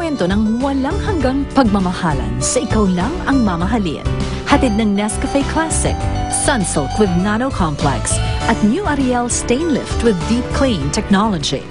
kwento ng walang hanggang pagmamahalan sa ikaw lang ang mamahalin. Hatid ng Nescafe Classic, Sunsilk with Nano Complex, at New Ariel Stain Lift with Deep Clean Technology.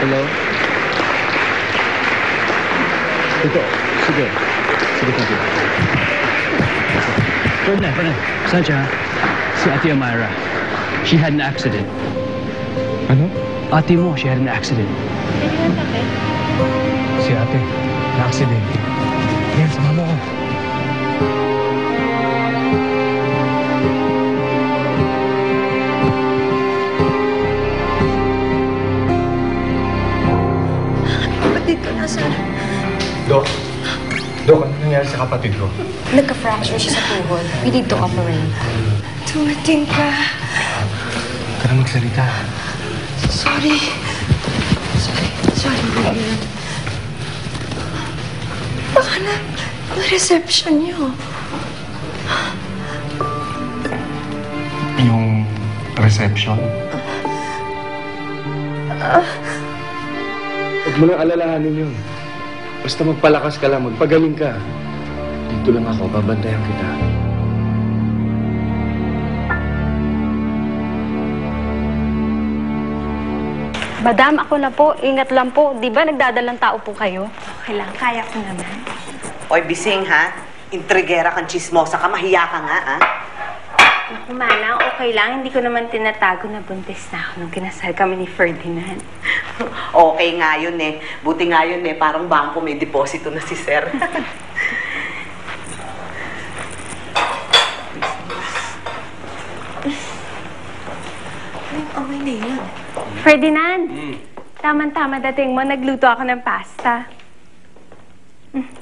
Hello? Ito. Sige. Sige, sige. Ferdinand. Sadya, si Ate Amira. She had an accident. Ano? Ate mo, she had an accident. Si ate. Na-accident. Yan, sama mo ko. Kapatid ko, nasaan? Dok, ano nangyari sa kapatid ko? Nagka-fracture siya sa tuhod. We need to operate. Tumating ka. Huwag ka na magsalita. Sorry, baby. Baka na reception niyo. Yung reception? Huwag mo nang alalahanin yun. Basta magpalakas ka lang, magpagaling ka. Dito lang ako, babantayan kita. Madam, ako na po. Ingat lang po. Di ba nagdadalang tao po kayo? Okay lang, kaya ko naman. Oy, Bising, ha? Intrigera kang chismosa ka, mahiya ka nga, ha? Naku, Manang, okay lang. Hindi ko naman tinatago na buntis na ako nung kinasal kami ni Ferdinand. Okay nga yun, eh. Buti nga yun, eh. Parang bangko may deposito na si Sir. Okay na yun. Ferdinand! Tama-tama dating mo, nagluto ako ng pasta.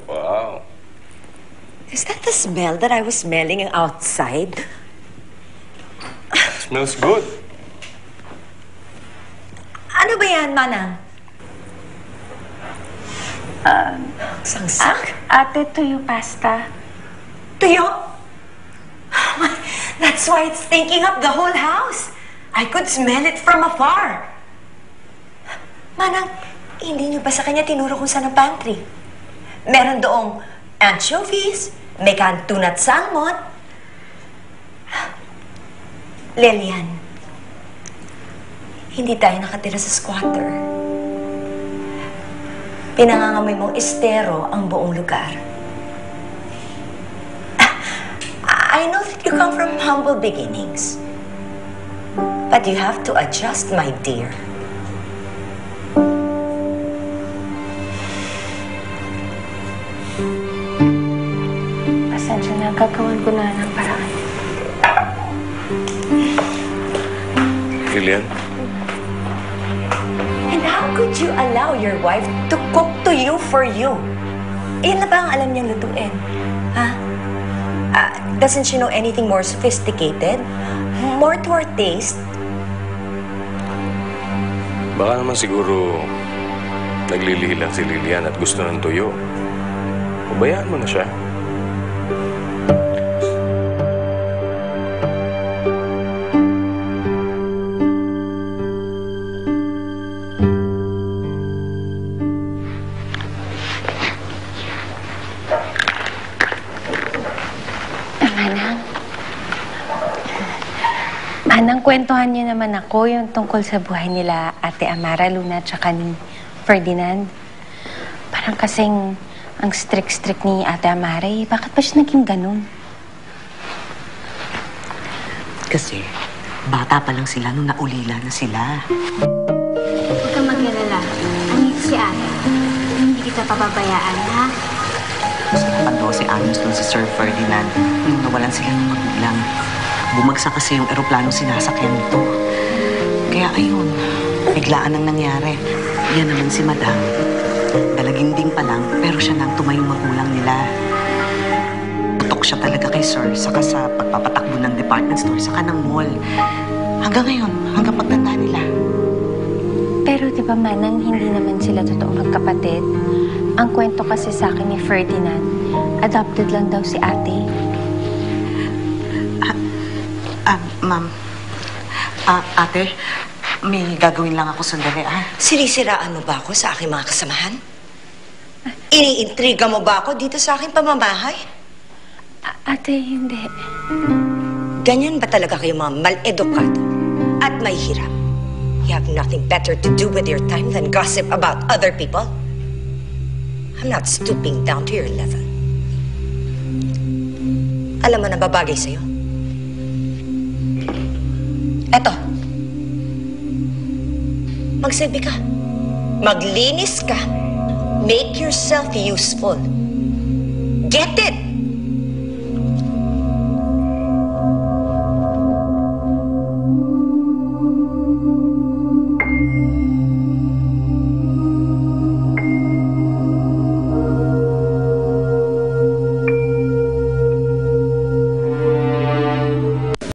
Wow. Is that the smell that I was smelling outside? Smells good. Ano ba yan, Manang? Sangsak? Ate, tuyo pasta. Tuyo? That's why it's stinking up the whole house. I could smell it from afar. Manang, hindi niyo ba sa kanya tinuro kung saan ang pantry? Meron doong anchovies, may canned tuna at salmon. Lilian, hindi tayo nakatira sa squatter. Pinangangamoy mong estero ang buong lugar. I know that you come from humble beginnings. But you have to adjust, my dear. Pasensya na, gagawin ko na ng paraan. Lilian? And how could you allow your wife to cook to you for you? Iyan na ba ang alam niyang lutuin? Ha? Doesn't she know anything more sophisticated? More to our taste? Baka naman siguro naglilihi lang si Lilian at gusto ng tuyo. Pabayaan mo na siya. Manang, kwentuhan niyo naman ako yung tungkol sa buhay nila Ate Amara Luna at saka ni Ferdinand. Parang kasing ang strict-strict ni Ate Amara eh. Bakit ba siya naging ganun? Kasi, bata pa lang sila nung naulila na sila. Huwag kang mag-alala. Andito si Ate. Hindi kita pababayaan, ha? Sinapan daw si Agnes dun si Sir Ferdinand nung nawalan sila ng magulang. Bumagsak kasi yung eroplano sinasakyan nito. Kaya ayun, biglaan ang nangyari. Yan naman si Madam. Dalaginding pa lang, pero siya nang tumayong magulang nila. Putok siya talaga kay Sir, saka sa pagpapatakbo ng department store, saka ng mall. Hanggang ngayon, hanggang pagtanda nila. Pero di ba, Manang, hindi naman sila totoong magkapatid? Ang kwento kasi sa akin ni Ferdinand, adopted lang daw si Ate. Ma'am. Ate, may gagawin lang ako sandali, Sinisiraan mo ba ako sa aking mga kasamahan? Iniintriga mo ba ako dito sa aking pamamahay? Ate, hindi. Ganyan ba talaga kayo mga mal-edukado at may hirap? You have nothing better to do with your time than gossip about other people? I'm not stooping down to your level. Alam mo na babagay sa'yo? Eto. Magsilbi ka. Maglinis ka. Make yourself useful. Get it!